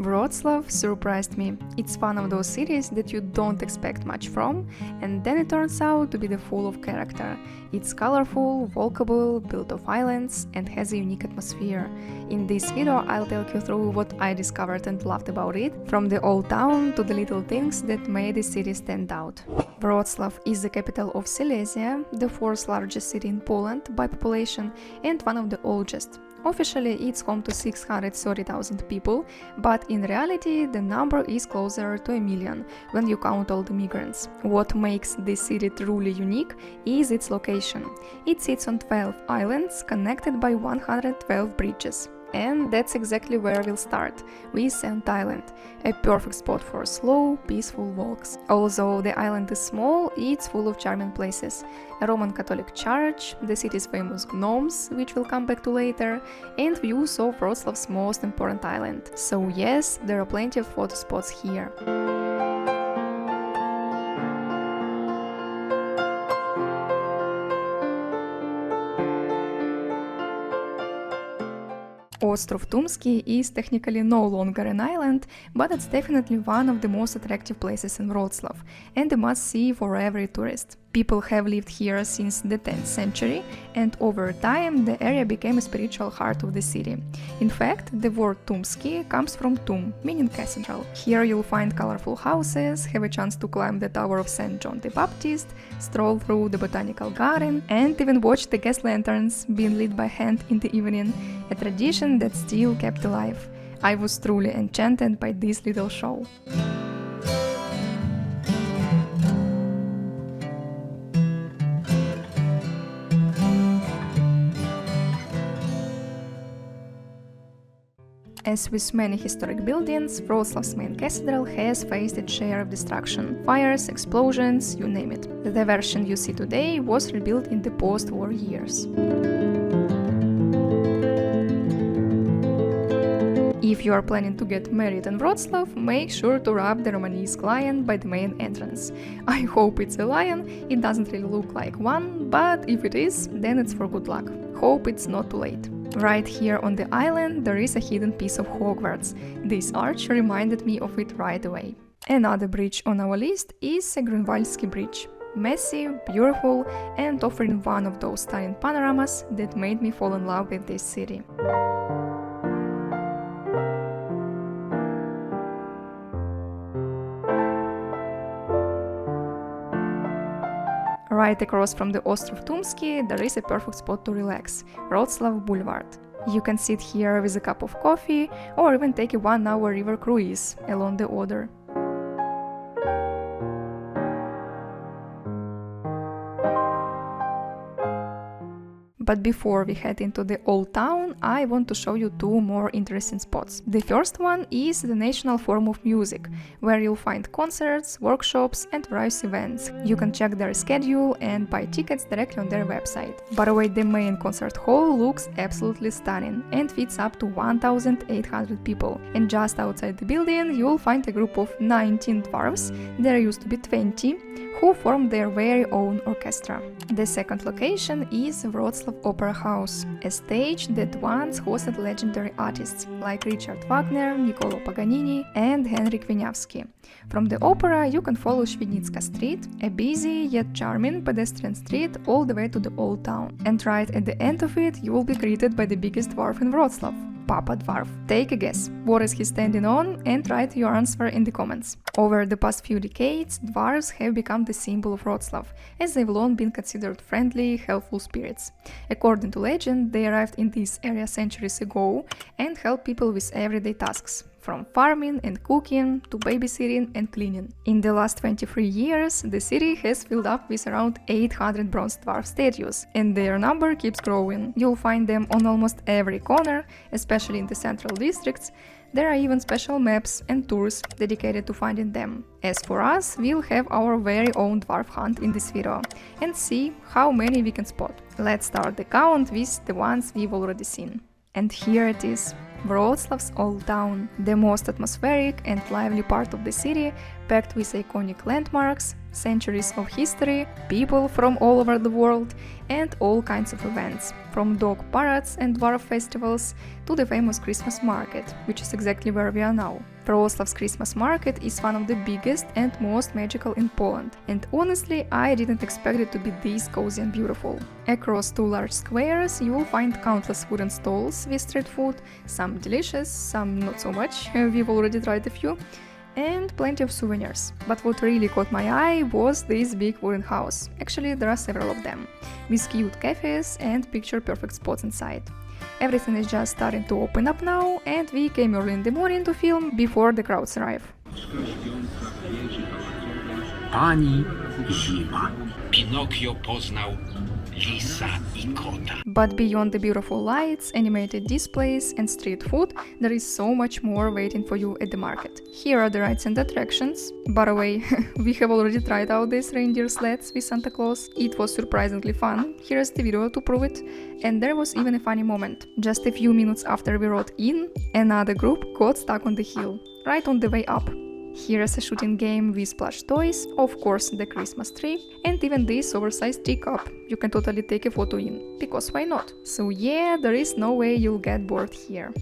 Wrocław surprised me. It's one of those cities that you don't expect much from, and then it turns out to be full of character. It's colorful, walkable, built of islands, and has a unique atmosphere. In this video, I'll take you through what I discovered and loved about it, from the old town to the little things that made the city stand out. Wrocław is the capital of Silesia, the fourth largest city in Poland by population, and one of the oldest. Officially, it's home to 630,000 people, but in reality, the number is closer to 1 million when you count all the migrants. What makes this city truly unique is its location. It sits on 12 islands connected by 112 bridges. And that's exactly where we'll start, with St. Island, a perfect spot for slow, peaceful walks. Although the island is small, it's full of charming places. A Roman Catholic church, the city's famous gnomes, which we'll come back to later, and views of Wrocław's most important island. So yes, there are plenty of photo spots here. Ostrów Tumski is technically no longer an island, but it's definitely one of the most attractive places in Wrocław, and a must-see for every tourist. People have lived here since the 10th century, and over time the area became a spiritual heart of the city. In fact, the word Tumski comes from Tum, meaning cathedral. Here you'll find colorful houses, have a chance to climb the tower of St. John the Baptist, stroll through the botanical garden, and even watch the gas lanterns being lit by hand in the evening, a tradition that's still kept alive. I was truly enchanted by this little show. As with many historic buildings, Wrocław's main cathedral has faced its share of destruction. Fires, explosions, you name it. The version you see today was rebuilt in the post-war years. If you are planning to get married in Wrocław, make sure to rob the Romanesque lion by the main entrance. I hope it's a lion, it doesn't really look like one, but if it is, then it's for good luck. Hope it's not too late. Right here on the island there is a hidden piece of Hogwarts. This arch reminded me of it right away. Another bridge on our list is a Grunwaldski Bridge. Messy, beautiful, and offering one of those stunning panoramas that made me fall in love with this city. Right across from the Ostrów Tumski there is a perfect spot to relax, Wrocław Boulevard. You can sit here with a cup of coffee or even take a 1-hour river cruise along the Oder. But before we head into the old town, I want to show you two more interesting spots. The first one is the National Forum of Music, where you'll find concerts, workshops and various events. You can check their schedule and buy tickets directly on their website. By the way, the main concert hall looks absolutely stunning and fits up to 1,800 people. And just outside the building you'll find a group of 19 dwarfs, there used to be 20, who form their very own orchestra. The second location is Wrocław Opera House, a stage that once hosted legendary artists like Richard Wagner, Niccolò Paganini and Henryk Wieniawski. From the opera you can follow Świdnicka Street, a busy yet charming pedestrian street all the way to the old town. And right at the end of it you will be greeted by the biggest dwarf in Wrocław, Papa Dwarf. Take a guess, what is he standing on, and write your answer in the comments. Over the past few decades, dwarfs have become the symbol of Wrocław, as they've long been considered friendly, helpful spirits. According to legend, they arrived in this area centuries ago and helped people with everyday tasks, from farming and cooking to babysitting and cleaning. In the last 23 years, the city has filled up with around 800 bronze dwarf statues, and their number keeps growing. You'll find them on almost every corner, especially in the central districts. There are even special maps and tours dedicated to finding them. As for us, we'll have our very own dwarf hunt in this video and see how many we can spot. Let's start the count with the ones we've already seen. And here it is. Wrocław's Old Town, the most atmospheric and lively part of the city, packed with iconic landmarks, centuries of history, people from all over the world, and all kinds of events, from dog parades and dwarf festivals to the famous Christmas market, which is exactly where we are now. Wrocław's Christmas market is one of the biggest and most magical in Poland, and honestly, I didn't expect it to be this cozy and beautiful. Across two large squares, you will find countless wooden stalls with street food, some delicious, some not so much, we've already tried a few, and plenty of souvenirs. But what really caught my eye was this big wooden house. Actually, there are several of them, with cute cafes and picture-perfect spots inside. Everything is just starting to open up now, and we came early in the morning to film before the crowds arrive. Pani Zima. Pinokio poznał lisa i kota. But beyond the beautiful lights, animated displays and street food, there is so much more waiting for you at the market. Here are the rides and attractions. By the way, we have already tried out these reindeer sleds with Santa Claus. It was surprisingly fun. Here is the video to prove it. And there was even a funny moment. Just a few minutes after we rode in, another group got stuck on the hill, right on the way up. Here is a shooting game with plush toys, of course the Christmas tree, and even this oversized teacup you can totally take a photo in, because why not? So yeah, there is no way you'll get bored here.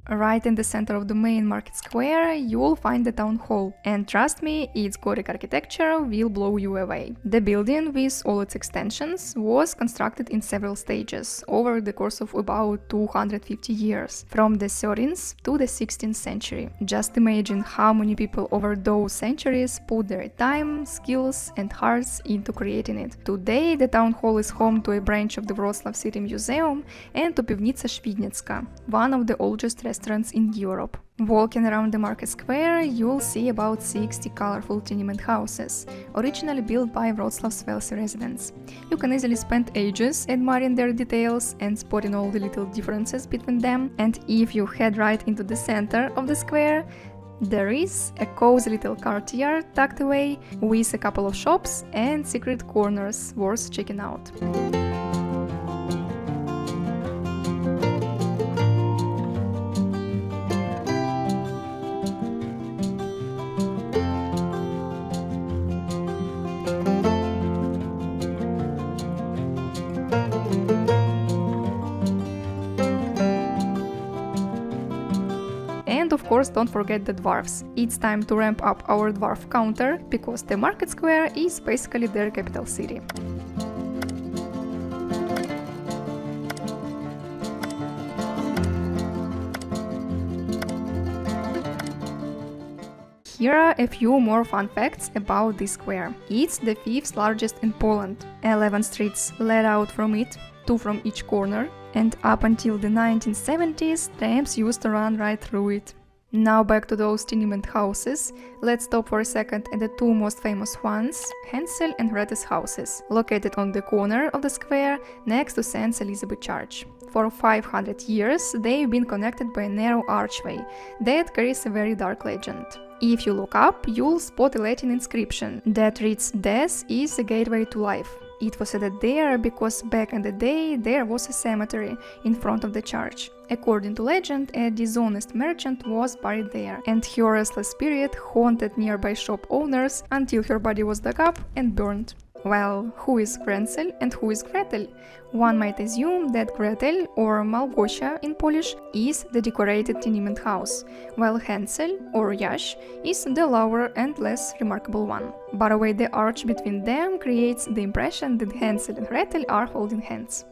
Right in the center of the main market square, you will find the town hall, and trust me, its Gothic architecture will blow you away. The building, with all its extensions, was constructed in several stages over the course of about 250 years, from the 13th to the 16th century. Just imagine how many people over those centuries put their time, skills and hearts into creating it. Today, the town hall is home to a branch of the Wrocław City Museum and to Piwnica Świdnicka, one of the oldest restaurants in Europe. Walking around the market square, you'll see about 60 colorful tenement houses, originally built by Wrocław's wealthy residents. You can easily spend ages admiring their details and spotting all the little differences between them, and if you head right into the center of the square, there is a cozy little courtyard tucked away with a couple of shops and secret corners worth checking out. And of course, don't forget the dwarfs. It's time to ramp up our dwarf counter, because the market square is basically their capital city. Here are a few more fun facts about this square. It's the 5th largest in Poland. 11 streets led out from it, 2 from each corner, and up until the 1970s, trams used to run right through it. Now back to those tenement houses. Let's stop for a second at the two most famous ones, Hansel and Gretel's houses, located on the corner of the square next to St. Elizabeth Church. For 500 years, they've been connected by a narrow archway that carries a very dark legend. If you look up, you'll spot a Latin inscription that reads, "Death is the gateway to life." It was added there because back in the day there was a cemetery in front of the church. According to legend, a dishonest merchant was buried there, and her restless spirit haunted nearby shop owners until her body was dug up and burned. Well, who is Hansel and who is Gretel? One might assume that Gretel, or Małgosia in Polish, is the decorated tenement house, while Hansel, or Jaś, is the lower and less remarkable one. By the way, the arch between them creates the impression that Hansel and Gretel are holding hands.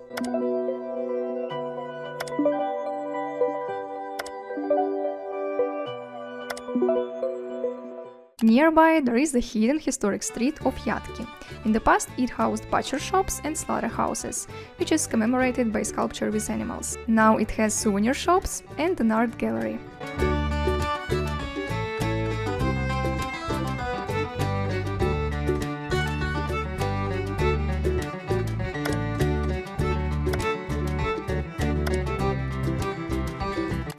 Nearby, there is the hidden historic street of Jatki. In the past, it housed butcher shops and slaughterhouses, which is commemorated by sculpture with animals. Now it has souvenir shops and an art gallery.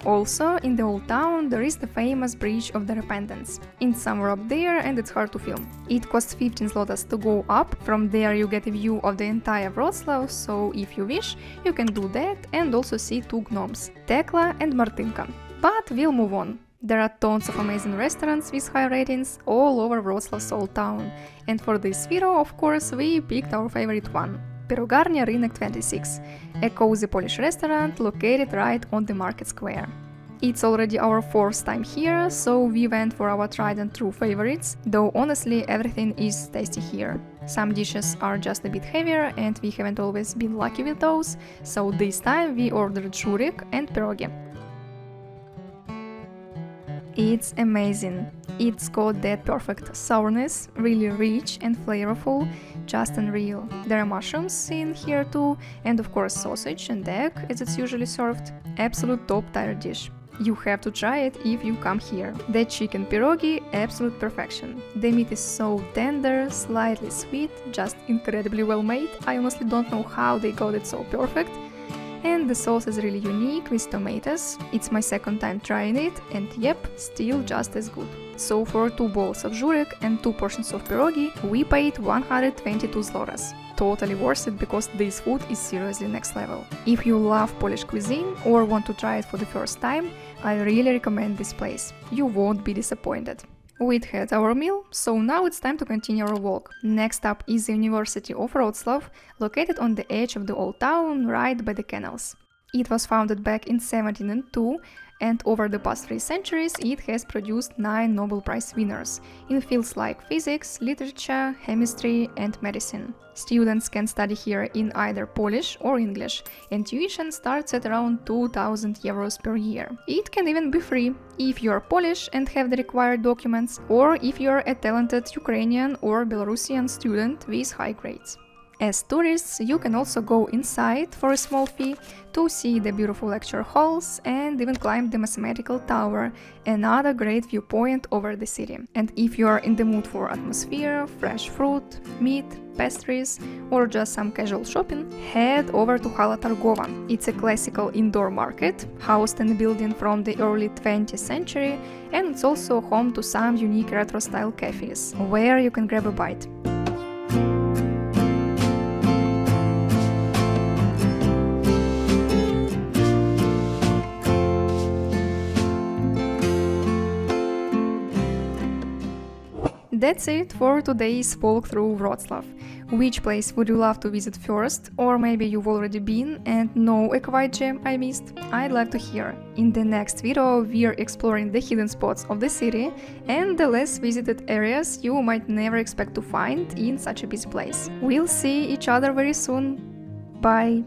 Also, in the Old Town, there is the famous Bridge of the Repentance. It's somewhere up there and it's hard to film. It costs 15 zlotys to go up. From there you get a view of the entire Wrocław, so if you wish, you can do that and also see two gnomes, Tekla and Martynka. But we'll move on. There are tons of amazing restaurants with high ratings all over Wrocław's Old Town, and for this video, of course, we picked our favorite one, Pirogarnia Rynek 26, a cozy Polish restaurant located right on the market square. It's already our fourth time here, so we went for our tried and true favorites, though honestly everything is tasty here. Some dishes are just a bit heavier and we haven't always been lucky with those, so this time we ordered żurek and pierogi. It's amazing. It's got that perfect sourness, really rich and flavorful, just unreal. There are mushrooms in here too, and of course sausage and egg as it's usually served. Absolute top tier dish. You have to try it if you come here. The chicken pierogi, absolute perfection. The meat is so tender, slightly sweet, just incredibly well made. I honestly don't know how they got it so perfect. And the sauce is really unique with tomatoes. It's my second time trying it, and yep, still just as good. So for 2 bowls of żurek and 2 portions of pierogi, we paid 122 zlotys. Totally worth it because this food is seriously next level. If you love Polish cuisine or want to try it for the first time, I really recommend this place. You won't be disappointed. We'd had our meal, so now it's time to continue our walk. Next up is the University of Wrocław, located on the edge of the old town, right by the canals. It was founded back in 1702, and over the past 3 centuries it has produced 9 Nobel Prize winners in fields like physics, literature, chemistry and medicine. Students can study here in either Polish or English, and tuition starts at around 2,000 euros per year. It can even be free if you are Polish and have the required documents, or if you are a talented Ukrainian or Belarusian student with high grades. As tourists, you can also go inside for a small fee to see the beautiful lecture halls and even climb the mathematical tower, another great viewpoint over the city. And if you are in the mood for atmosphere, fresh fruit, meat, pastries, or just some casual shopping, head over to Hala Targowa. It's a classical indoor market, housed in a building from the early 20th century, and it's also home to some unique retro-style cafes, where you can grab a bite. That's it for today's walk through Wrocław. Which place would you love to visit first, or maybe you've already been and know a quiet gem I missed? I'd love to hear. In the next video we're exploring the hidden spots of the city and the less visited areas you might never expect to find in such a busy place. We'll see each other very soon. Bye!